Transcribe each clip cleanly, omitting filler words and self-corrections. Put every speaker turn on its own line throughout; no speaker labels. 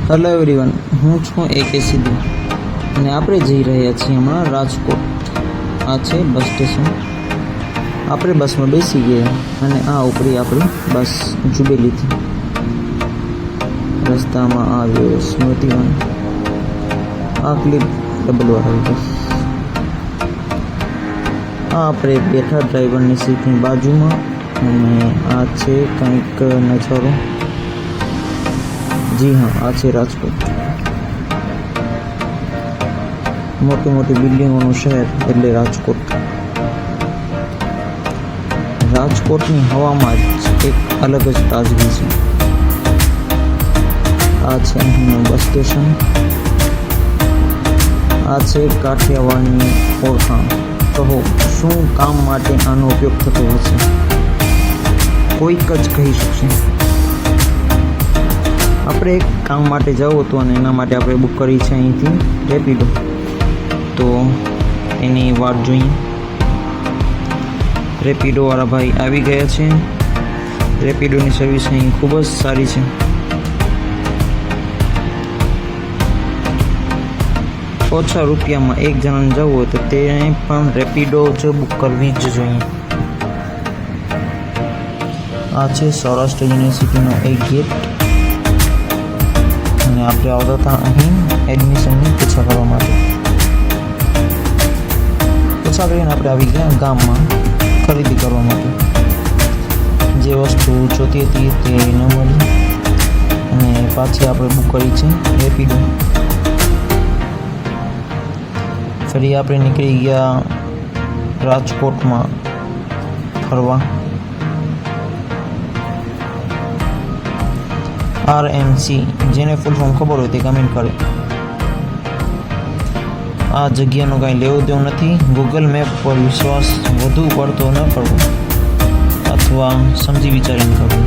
Hello everyone, હું છું AK Sidhu અને આપણે જઈ રહ્યા છીએ હમણાં રાજકોટ. આ છે બસ સ્ટેશન. આપણે બસમાં બેસી ગયા અને આ ઉપરી આપણી બસ જુબેલીથી. રસ્તામાં આવ્યો સ્મૃતિવન. આ ક્લિપ ડબલવાળી બસ. આ આપણે બેઠા ડ્રાઈવરની સીટની બાજુમાં અને આ છે કંઈક નજારો. જી હા, આ છે રાજકોટ. મોટી મોટી બિલ્ડિંગોનું શહેર એટલે રાજકોટ. રાજકોટની હવામાં જ એક અલગ જ તાજગી છે. આ છે અહીંનું બસ સ્ટેશન. આ છે કાઠિયાવાડની ઓળખાણ. કહો, શું કામ માટે આનો ઉપયોગ થતો હશે? કોઈક જ કહી શકશે. આપણે એક કામ માટે જવું હતું અને એના માટે આપણે બુક કરી છે અહીંથી રેપિડો. તો એની વાટ જોઈએ. રેપિડોવાળા ભાઈ આવી ગયા છે. રેપિડોની સર્વિસ અહીં ખૂબ જ સારી છે. ઓછા રૂપિયામાં એક જણાને જવું હોય તો તેને પણ રેપિડો જ બુક કરવી જ જોઈએ. આ છે સૌરાષ્ટ્ર યુનિવર્સિટીનો એક ગેટ અને આપણે આવતા હતા અહીં એડમિશનની પૂછા કરવા માટે. પૂછા કરીને આપણે આવી ગયા ગામમાં ખરીદી કરવા માટે. જે વસ્તુ જોતી હતી તે ન મળી અને પાછી આપણે બુક કરી છે રેપિડો. ફરી આપણે નીકળી ગયા રાજકોટમાં ફરવા. RMC, જેને ફૂલ ફોર્મ ખબર હોય તે કમેન્ટ કરે. આ જગ્યાનું કાંઈ લેવું દેવું નથી. ગૂગલ મેપ પર વિશ્વાસ વધુ પડતો ન કરવો અથવા સમજી વિચારીને કરવું.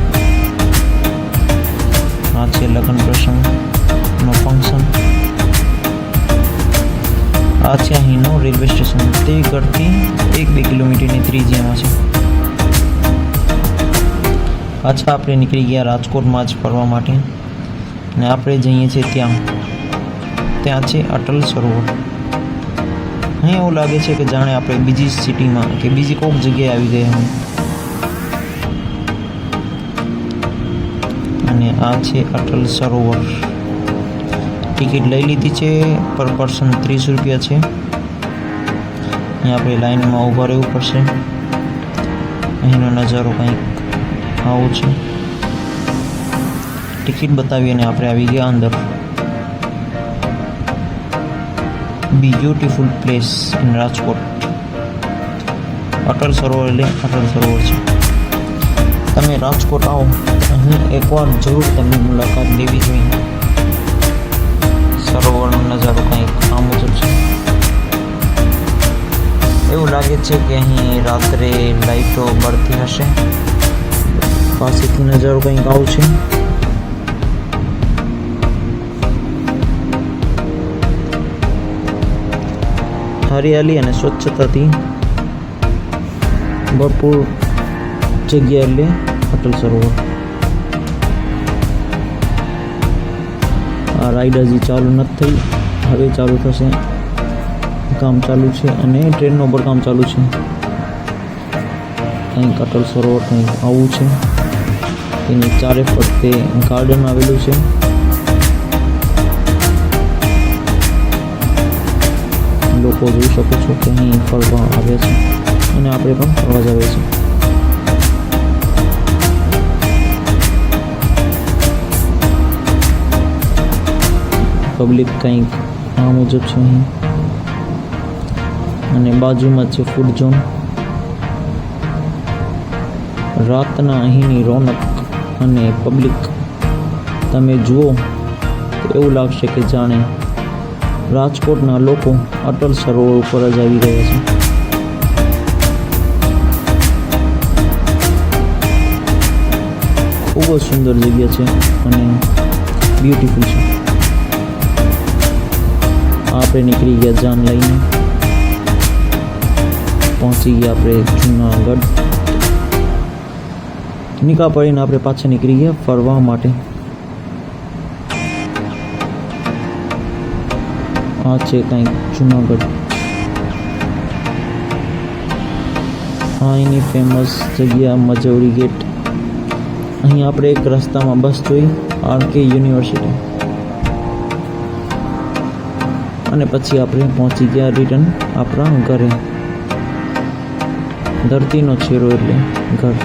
આ છે લગ્ન પ્રસંગનો ફંક્શન. આ છે અહીંનું રેલવે સ્ટેશન. તે ઘરથી 1-2 કિલોમીટરની ત્રિજ્યામાં છે. પાછા આપણે નીકળી ગયા રાજકોટમાં જ ફરવા માટે અને આપણે જઈએ છીએ ત્યાં છે અટલ સરોવર. અહીં એવું લાગે છે કે જાણે આપણે બીજી સિટીમાં કે બીજી કોઈક જગ્યાએ આવી ગયા હોય. અને આ છે અટલ સરોવર. ટિકિટ લઈ લીધી છે. પર પર્સન 30 રૂપિયા છે. અહીં આપણે લાઈનમાં ઊભા રહેવું પડશે. અહીંનો નજારો કંઈક આવું છે. ટિકિટ બતાવી અને આપણે આવી ગયા અંદર. Beautiful place in Rajkot. Atal Sarovar એટલે અટલ સરોવર છે. તમે રાજકોટ આવો અહીં એકવાર જરૂર તમે મુલાકાત લેવી જોઈએ. સરોવરનો નજારો કંઈક આ મુજબ છે. એવું લાગે છે કે અહીં રાત્રે લાઈટો બળતી હશે. પાસેથી નજારો કંઈક આવું છે. હરિયાળી અને સ્વચ્છતાથી ભરપૂર જગ્યા એટલે અટલ સરોવર. આ રાઈડ હજી ચાલુ નથી થઈ, હવે ચાલુ થશે. કામ ચાલુ છે અને ટ્રેનનો પણ કામ ચાલુ છે. કંઈક અટલ સરોવર કંઈક આવું છે. તેની ચારે ફરતે ગાર્ડન આવેલું છે. લોકો જોઈ શકો છો કે અહીં ફરવા આવે છે અને આપણે પણ ફરવા જ આવે છે. પબ્લિક કંઈક આ મુજબ છે અહીં અને બાજુમાં છે ફૂડ ઝોન. રાતના અહીંની રોનક અને પબ્લિક તમે જુઓ તો એવું લાગશે કે જાણે રાજકોટના લોકો અટલ સરોવર ઉપર જ આવી ગયા છે. ખૂબ જ સુંદર જગ્યા છે અને બ્યુટીફુલ છે. આપણે નીકળી ગયા જાન લઈને. પહોંચી ગયા આપણે જૂનાગઢ. નિકાહ પડીને આપણે પાછા નીકળી ગયા ફરવા માટે. આ છે કંઈક જુનાગઢ. હા, એની ફેમસ જગ્યા મજવડી ગેટ. અહીં આપણે એક રસ્તામાં બસ જોઈ આરકે યુનિવર્સિટી, અને પછી આપણે પહોંચી ગયા રિટર્ન આપણા ઘરે. ધરતીનો છેડો એટલે ઘર.